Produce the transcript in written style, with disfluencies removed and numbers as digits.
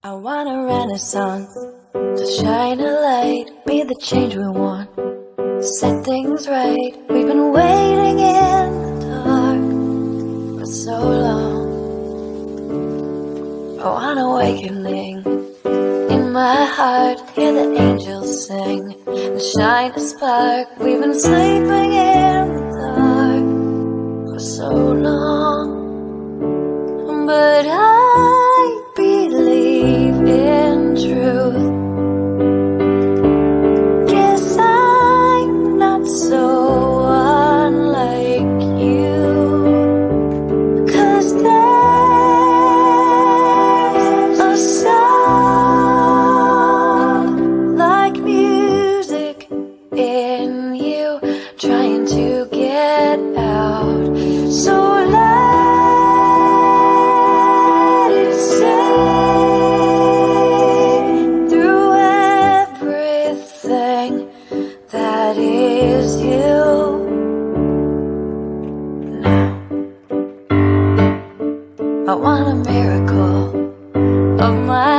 I want a renaissance to shine a light, be the change we want, set things right. We've been waiting in the dark for so long. I want awakening in my heart, hear the angels sing and shine a spark. We've been sleeping in the dark for so long, but I believe in truth. Guess I'm not so unlike you, 'cause there's a sound like music in you, trying to get out. So let it sing through everything that is you. Now I want a miracle of my